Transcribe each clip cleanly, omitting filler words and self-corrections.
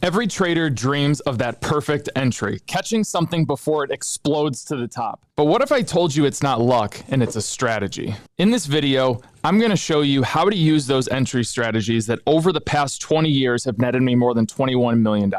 Every trader dreams of that perfect entry, catching something before it explodes to the top. But what if I told you it's not luck and it's a strategy? In this video, I'm going to show you how to use those entry strategies that over the past 20 years have netted me more than $21 million.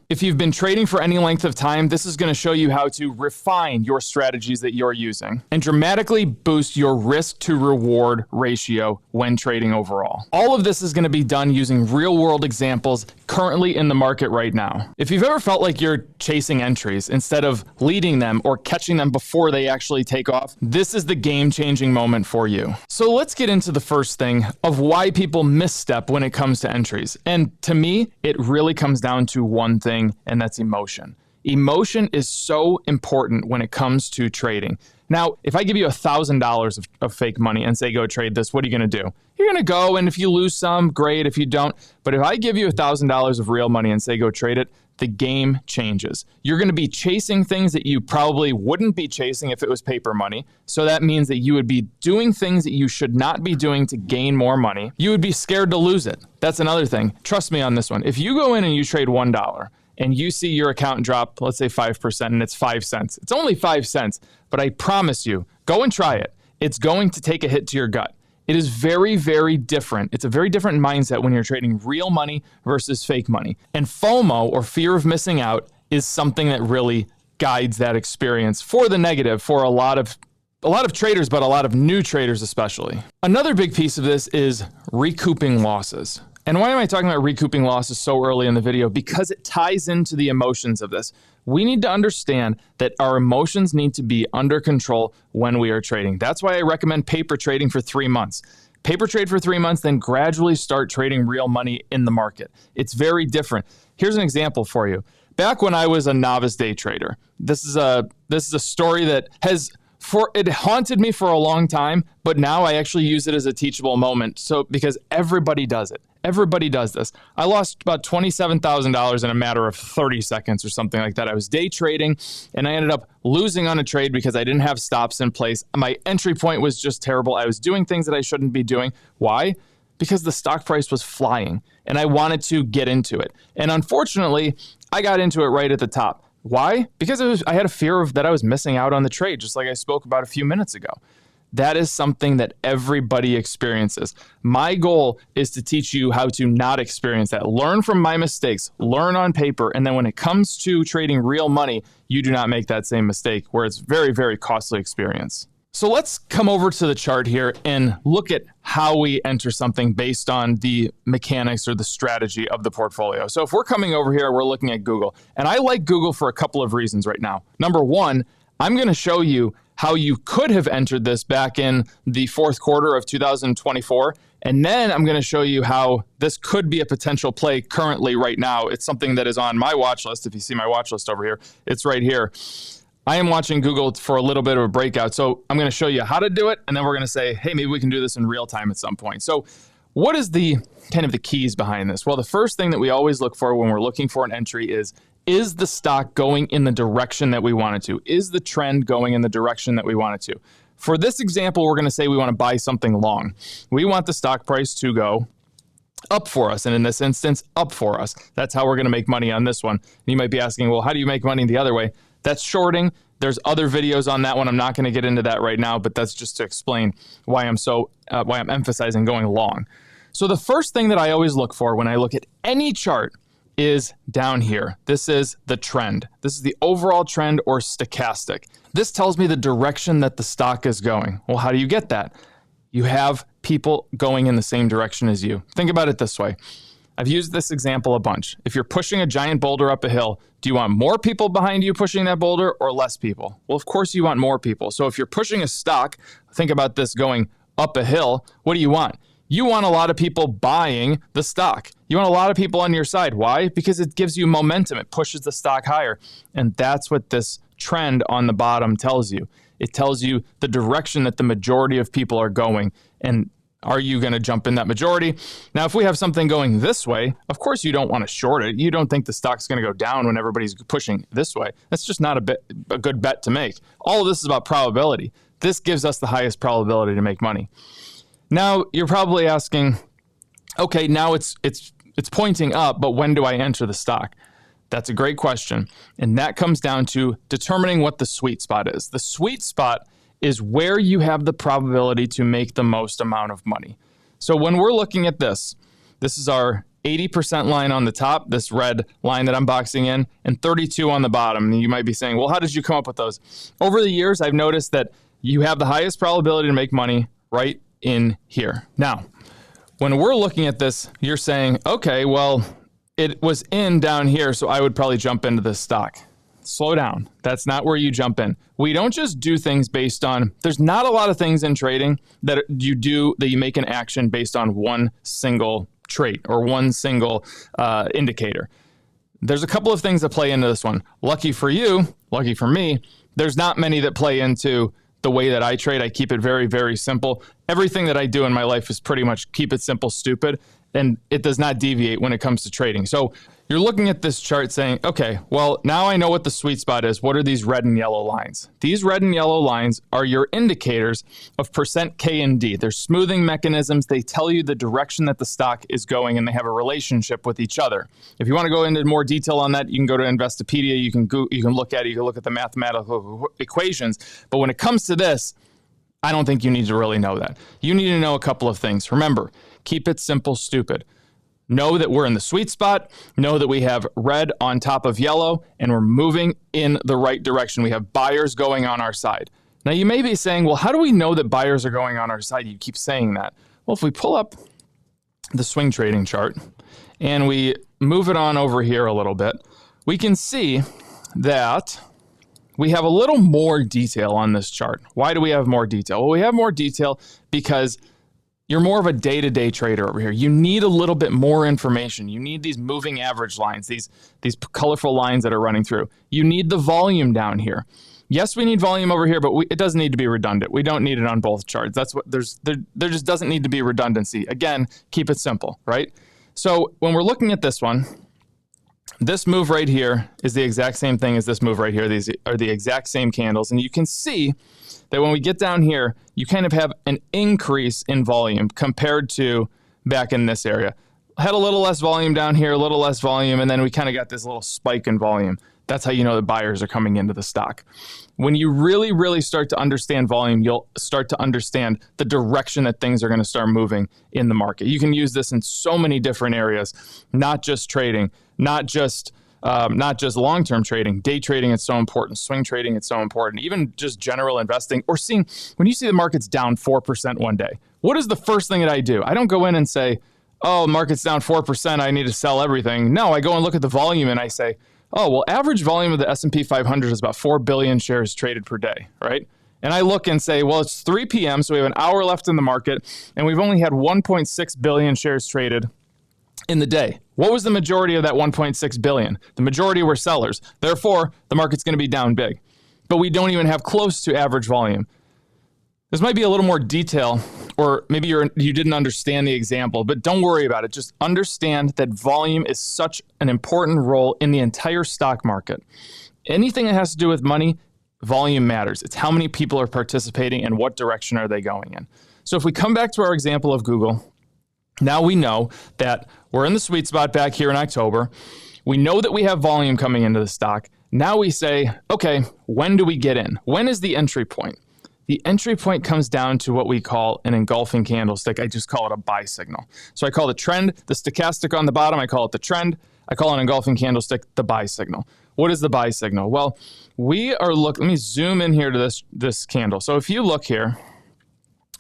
If you've been trading for any length of time, this is going to show you how to refine your strategies that you're using and dramatically boost your risk to reward ratio when trading overall. All of this is going to be done using real world examples currently in the market right now. If you've ever felt like you're chasing entries instead of leading them or catching them before they actually take off, this is the game-changing moment for you. So let's get into the first thing of why people misstep when it comes to entries. And to me, it really comes down to one thing, and that's emotion. Emotion is so important when it comes to trading. Now, if I give you $1,000 of fake money and say, go trade this, what are you going to do? You're going to go, and if you lose some, great. If you don't. But if I give you $1,000 of real money and say, go trade it, the game changes. You're going to be chasing things that you probably wouldn't be chasing if it was paper money. So that means that you would be doing things that you should not be doing to gain more money. You would be scared to lose it. That's another thing. Trust me on this one. If you go in and you trade $1 and you see your account drop, let's say 5%, and it's 5 cents. It's only 5 cents, but I promise you, go and try it. It's going to take a hit to your gut. It is very, very different. It's a very different mindset when you're trading real money versus fake money. And FOMO, or fear of missing out, is something that really guides that experience for the negative for a lot of traders, but a lot of new traders especially. Another big piece of this is recouping losses. And why am I talking about recouping losses so early in the video? Because it ties into the emotions of this. We need to understand that our emotions need to be under control when we are trading. That's why I recommend paper trading for 3 months. Paper trade for 3 months, then gradually start trading real money in the market. It's very different. Here's an example for you. Back when I was a novice day trader, this is a story that it haunted me for a long time, but now I actually use it as a teachable moment. So because everybody does it. Everybody does this. I lost about $27,000 in a matter of 30 seconds or something like that. I was day trading and I ended up losing on a trade because I didn't have stops in place. My entry point was just terrible. I was doing things that I shouldn't be doing. Why? Because the stock price was flying and I wanted to get into it. And unfortunately, I got into it right at the top. Why? Because I had a fear that I was missing out on the trade, just like I spoke about a few minutes ago. That is something that everybody experiences. My goal is to teach you how to not experience that. Learn from my mistakes, learn on paper, and then when it comes to trading real money, you do not make that same mistake where it's very, very costly experience. So let's come over to the chart here and look at how we enter something based on the mechanics or the strategy of the portfolio. So if we're coming over here, we're looking at Google, and I like Google for a couple of reasons right now. Number one, I'm going to show you how you could have entered this back in the fourth quarter of 2024. And then I'm going to show you how this could be a potential play currently right now. It's something that is on my watch list. If you see my watch list over here, it's right here. I am watching Google for a little bit of a breakout. So I'm going to show you how to do it. And then we're going to say, hey, maybe we can do this in real time at some point. So what is the kind of the keys behind this? Well, the first thing that we always look for when we're looking for an entry is the stock going in the direction that we want it to? Is the trend going in the direction that we want it to? For this example, we're going to say we want to buy something long. We want the stock price to go up for us. And in this instance, up for us. That's how we're going to make money on this one. And you might be asking, well, how do you make money the other way? That's shorting. There's other videos on that one. I'm not going to get into that right now, but that's just to explain why I'm emphasizing going long. So the first thing that I always look for when I look at any chart is down here. This is the trend. This is the overall trend or stochastic. This tells me the direction that the stock is going. Well, how do you get that? You have people going in the same direction as you. Think about it this way. I've used this example a bunch. If you're pushing a giant boulder up a hill, do you want more people behind you pushing that boulder or less people? Well, of course you want more people. So if you're pushing a stock, think about this going up a hill, what do you want? You want a lot of people buying the stock. You want a lot of people on your side. Why? Because it gives you momentum. It pushes the stock higher. And that's what this trend on the bottom tells you. It tells you the direction that the majority of people are going. And are you going to jump in that majority? Now, if we have something going this way, of course you don't want to short it. You don't think the stock's going to go down when everybody's pushing this way. That's just not a good bet to make. All of this is about probability. This gives us the highest probability to make money. Now, you're probably asking, okay, now it's it's pointing up, but when do I enter the stock? That's a great question. And that comes down to determining what the sweet spot is. The sweet spot is where you have the probability to make the most amount of money. So when we're looking at this is our 80% line on the top, this red line that I'm boxing in, and 32 on the bottom. And you might be saying, well, how did you come up with those? Over the years, I've noticed that you have the highest probability to make money right in here. Now, when we're looking at this, you're saying, okay, well, it was in down here, so I would probably jump into this stock. Slow down. That's not where you jump in. We don't just do things based on, there's not a lot of things in trading that you make an action based on one single trait or one single indicator. There's a couple of things that play into this one. Lucky for you, lucky for me, there's not many that play into the way that I trade. I keep it very, very simple. Everything that I do in my life is pretty much keep it simple, stupid, and it does not deviate when it comes to trading. So you're looking at this chart saying, okay, well, now I know what the sweet spot is. What are these red and yellow lines? These red and yellow lines are your indicators of percent K and D. They're smoothing mechanisms. They tell you the direction that the stock is going, and they have a relationship with each other. If you want to go into more detail on that, you can go to Investopedia. You can look at it. You can look at the mathematical equations. But when it comes to this, I don't think you need to really know that. You need to know a couple of things. Remember, keep it simple, stupid. Know that we're in the sweet spot, know that we have red on top of yellow, and we're moving in the right direction. We have buyers going on our side. Now you may be saying, well, how do we know that buyers are going on our side? You keep saying that. Well, if we pull up the swing trading chart and we move it on over here a little bit, we can see that we have a little more detail on this chart. Why do we have more detail? Well, we have more detail because you're more of a day-to-day trader over here. You need a little bit more information. You need these moving average lines, these colorful lines that are running through. You need the volume down here. Yes, we need volume over here, but it doesn't need to be redundant. We don't need it on both charts. That's what there just doesn't need to be redundancy. Again, keep it simple, right? So when we're looking at this one, this move right here is the exact same thing as this move right here. These are the exact same candles, and you can see that when we get down here, you kind of have an increase in volume compared to back in this area. Had a little less volume down here, a little less volume, and then we kind of got this little spike in volume. That's how you know the buyers are coming into the stock. When you really, really start to understand volume, you'll start to understand the direction that things are going to start moving in the market. You can use this in so many different areas, not just trading, not just long-term trading. Day trading, it's so important. Swing trading, it's so important. Even just general investing or seeing, when you see the market's down 4% one day, what is the first thing that I do? I don't go in and say, oh, market's down 4%, I need to sell everything. No, I go and look at the volume and I say, oh, well, average volume of the S&P 500 is about 4 billion shares traded per day, right? And I look and say, well, it's 3 p.m., so we have an hour left in the market, and we've only had 1.6 billion shares traded in the day. What was the majority of that 1.6 billion? The majority were sellers. Therefore, the market's going to be down big. But we don't even have close to average volume. This might be a little more detail, or maybe you didn't understand the example, but don't worry about it. Just understand that volume is such an important role in the entire stock market. Anything that has to do with money, volume matters. It's how many people are participating and what direction are they going in. So if we come back to our example of Google, now we know that we're in the sweet spot back here in October. We know that we have volume coming into the stock. Now we say, okay, when do we get in? When is the entry point? The entry point comes down to what we call an engulfing candlestick. I just call it a buy signal. So I call the trend, the stochastic on the bottom, I call it the trend. I call an engulfing candlestick the buy signal. What is the buy signal? Well, let me zoom in here to this candle. So if you look here,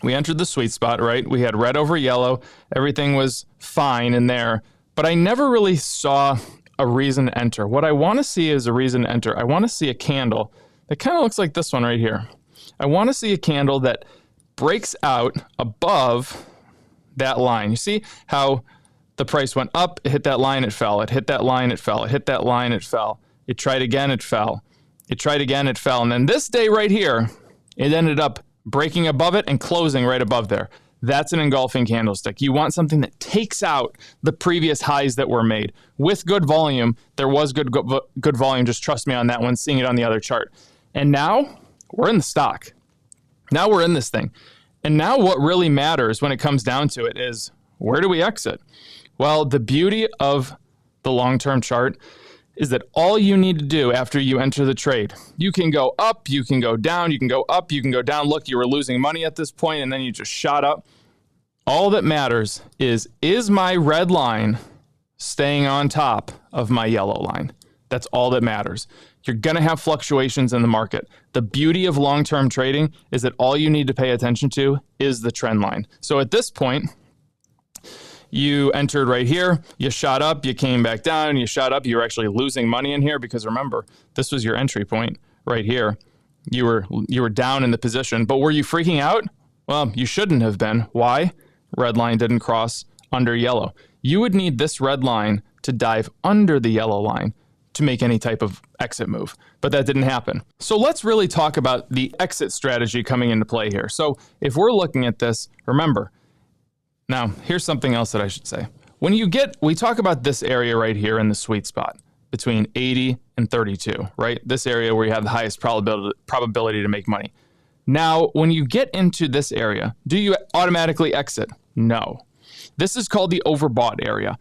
we entered the sweet spot, right? We had red over yellow. Everything was fine in there, but I never really saw a reason to enter. What I want to see is a reason to enter. I want to see a candle that kind of looks like this one right here. I want to see a candle that breaks out above that line. You see how the price went up, it hit that line, it fell. It hit that line, it fell. It hit that line, it fell. It tried again, it fell. It tried again, it fell. And then this day right here, it ended up breaking above it and closing right above there. That's an engulfing candlestick. You want something that takes out the previous highs that were made. With good volume, there was good volume. Just trust me on that one, seeing it on the other chart. And now we're in the stock. Now we're in this thing. And now what really matters when it comes down to it is, where do we exit? Well, the beauty of the long-term chart is that all you need to do after you enter the trade, you can go up, you can go down, you can go up, you can go down. Look, you were losing money at this point and then you just shot up. All that matters is my red line staying on top of my yellow line? That's all that matters. You're going to have fluctuations in the market. The beauty of long-term trading is that all you need to pay attention to is the trend line. So at this point, you entered right here, you shot up, you came back down, you shot up, you were actually losing money in here because remember, this was your entry point right here. You were down in the position, but were you freaking out? Well, you shouldn't have been. Why? Red line didn't cross under yellow. You would need this red line to dive under the yellow line to make any type of exit move, but that didn't happen. So let's really talk about the exit strategy coming into play here. So if we're looking at this, remember, now here's something else that I should say. We talk about this area right here in the sweet spot between 80 and 32, right? This area where you have the highest probability to make money. Now, when you get into this area, do you automatically exit? No. This is called the overbought area.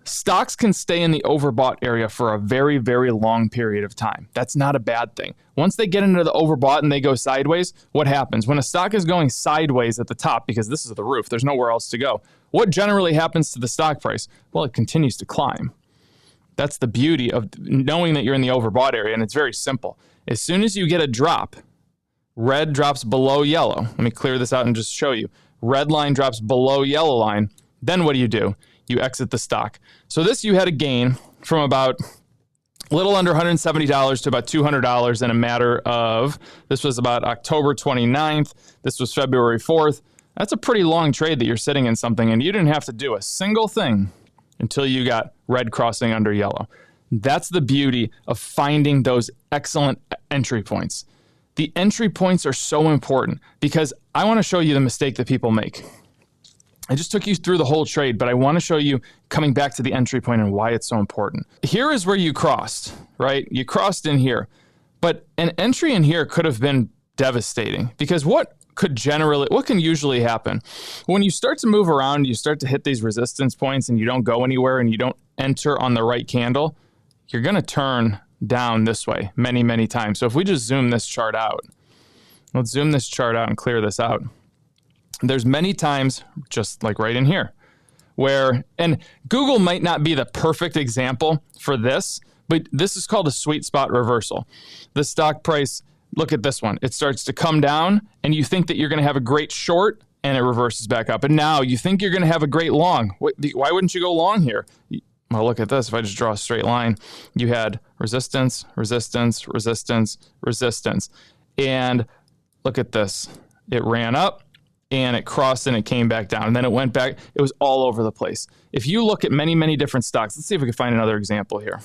Stocks can stay in the overbought area for a very, very long period of time. That's not a bad thing. Once they get into the overbought and they go sideways, what happens? When a stock is going sideways at the top, because this is the roof, there's nowhere else to go, what generally happens to the stock price? Well, it continues to climb. That's the beauty of knowing that you're in the overbought area, and it's very simple. As soon as you get a drop, red drops below yellow. Let me clear this out and just show you. Red line drops below yellow line. Then what do? You exit the stock. So this, you had a gain from about a little under $170 to about $200 in a matter of, this was about October 29th. This was February 4th. That's a pretty long trade that you're sitting in something and you didn't have to do a single thing until you got red crossing under yellow. That's the beauty of finding those excellent entry points. The entry points are so important because I want to show you the mistake that people make. I just took you through the whole trade, but I want to show you coming back to the entry point and why it's so important. Here is where you crossed, right? You crossed in here, but an entry in here could have been devastating because what can usually happen? When you start to move around, you start to hit these resistance points and you don't go anywhere and you don't enter on the right candle, you're going to turn down this way many, many times. So if we just zoom this chart out, let's zoom this chart out and clear this out. There's many times, just like right in here, where, and Google might not be the perfect example for this, but this is called a sweet spot reversal. The stock price, look at this one. It starts to come down and you think that you're going to have a great short and it reverses back up. And now you think you're going to have a great long. Why wouldn't you go long here? Well, look at this. If I just draw a straight line, you had resistance, resistance, resistance, resistance. And look at this. It ran up and it crossed and it came back down. And then it went back. It was all over the place. If you look at many, many different stocks, let's see if we can find another example here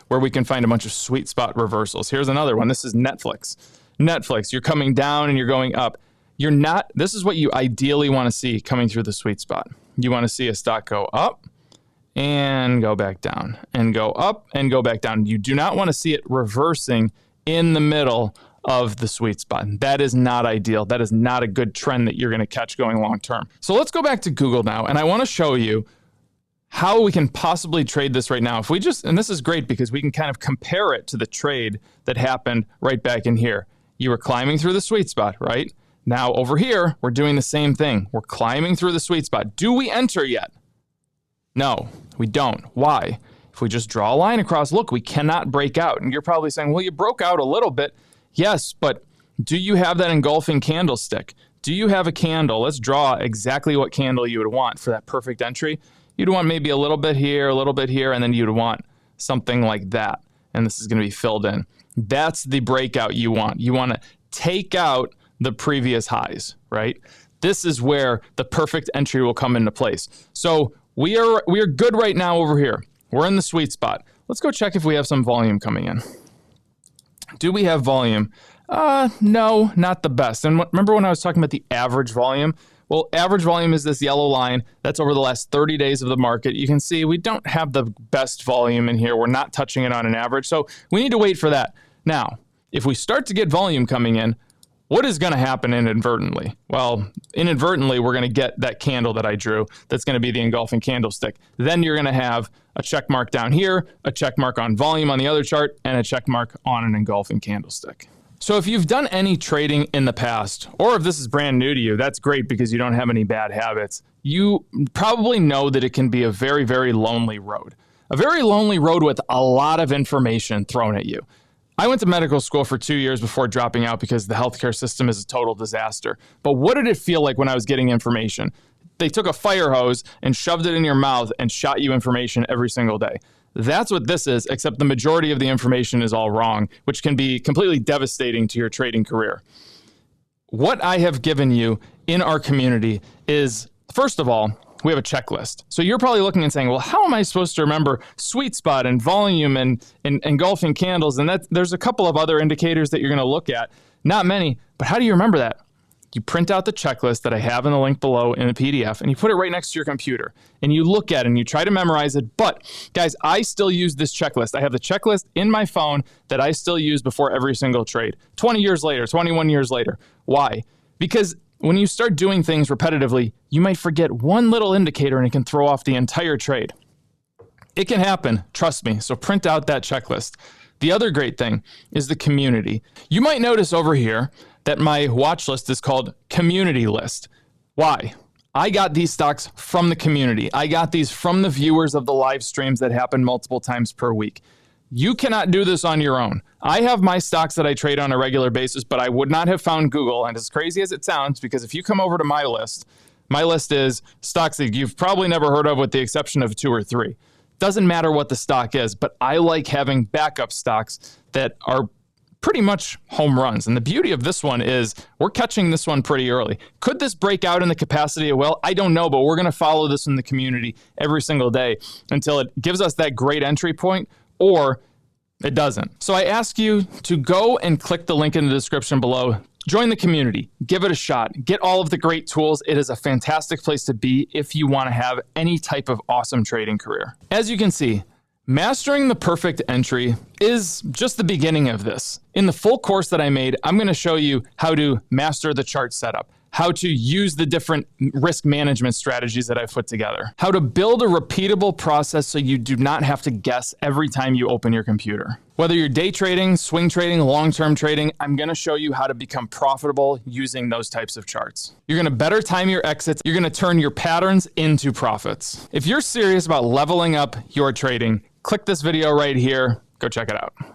where we can find a bunch of sweet spot reversals. Here's another one. This is Netflix. Netflix, you're coming down and you're going up. This is what you ideally want to see coming through the sweet spot. You want to see a stock go up and go back down and go up and go back down. You do not want to see it reversing in the middle of the sweet spot. That is not ideal. That is not a good trend that you're going to catch going long term. So let's go back to Google now, and I want to show you how we can possibly trade this right now. And this is great because we can kind of compare it to the trade that happened right back in here. You were climbing through the sweet spot, right? Now over here, we're doing the same thing. We're climbing through the sweet spot. Do we enter yet? No, we don't. Why? If we just draw a line across, look, we cannot break out. And you're probably saying, well, you broke out a little bit. Yes, but do you have that engulfing candlestick? Do you have a candle? Let's draw exactly what candle you would want for that perfect entry. You'd want maybe a little bit here, and then you'd want something like that. And this is going to be filled in. That's the breakout you want. You want to take out the previous highs, right? This is where the perfect entry will come into place. So we are good right now over here. We're in the sweet spot. Let's go check if we have some volume coming in. Do we have volume? No, not the best. And remember when I was talking about the average volume? Well, average volume is this yellow line. That's over the last 30 days of the market. You can see we don't have the best volume in here. We're not touching it on an average. So we need to wait for that. Now, if we start to get volume coming in, What is going to happen inadvertently? Well, inadvertently, we're going to get that candle that I drew. That's going to be the engulfing candlestick. Then you're going to have a check mark down here, a check mark on volume on the other chart, and a check mark on an engulfing candlestick. So if you've done any trading in the past, or if this is brand new to you, that's great because you don't have any bad habits. You probably know that it can be a very, very lonely road. A very lonely road with a lot of information thrown at you. I went to medical school for 2 years before dropping out because the healthcare system is a total disaster. But what did it feel like when I was getting information? They took a fire hose and shoved it in your mouth and shot you information every single day. That's what this is, except the majority of the information is all wrong, which can be completely devastating to your trading career. What I have given you in our community is, first of all, we have a checklist. So you're probably looking and saying, well, how am I supposed to remember sweet spot and volume and engulfing candles? And there's a couple of other indicators that you're going to look at. Not many, but how do you remember that? You print out the checklist that I have in the link below in the PDF, and you put it right next to your computer. And you look at it and you try to memorize it. But guys, I still use this checklist. I have the checklist in my phone that I still use before every single trade. 20 years later, 21 years later. Why? Because when you start doing things repetitively, you might forget one little indicator and it can throw off the entire trade. It can happen, trust me, so print out that checklist. The other great thing is the community. You might notice over here that my watch list is called Community List. Why? I got these stocks from the community. I got these from the viewers of the live streams that happen multiple times per week. You cannot do this on your own. I have my stocks that I trade on a regular basis, but I would not have found Google. And as crazy as it sounds, because if you come over to my list is stocks that you've probably never heard of with the exception of 2 or 3. Doesn't matter what the stock is, but I like having backup stocks that are pretty much home runs. And the beauty of this one is we're catching this one pretty early. Could this break out in the capacity of well? I don't know, but we're going to follow this in the community every single day until it gives us that great entry point, or it doesn't. So I ask you to go and click the link in the description below. Join the community, give it a shot, get all of the great tools. It is a fantastic place to be if you want to have any type of awesome trading career. As you can see, mastering the perfect entry is just the beginning of this. In the full course that I made, I'm going to show you how to master the chart setup, how to use the different risk management strategies that I've put together, how to build a repeatable process so you do not have to guess every time you open your computer. Whether you're day trading, swing trading, long-term trading, I'm going to show you how to become profitable using those types of charts. You're going to better time your exits. You're going to turn your patterns into profits. If you're serious about leveling up your trading, click this video right here. Go check it out.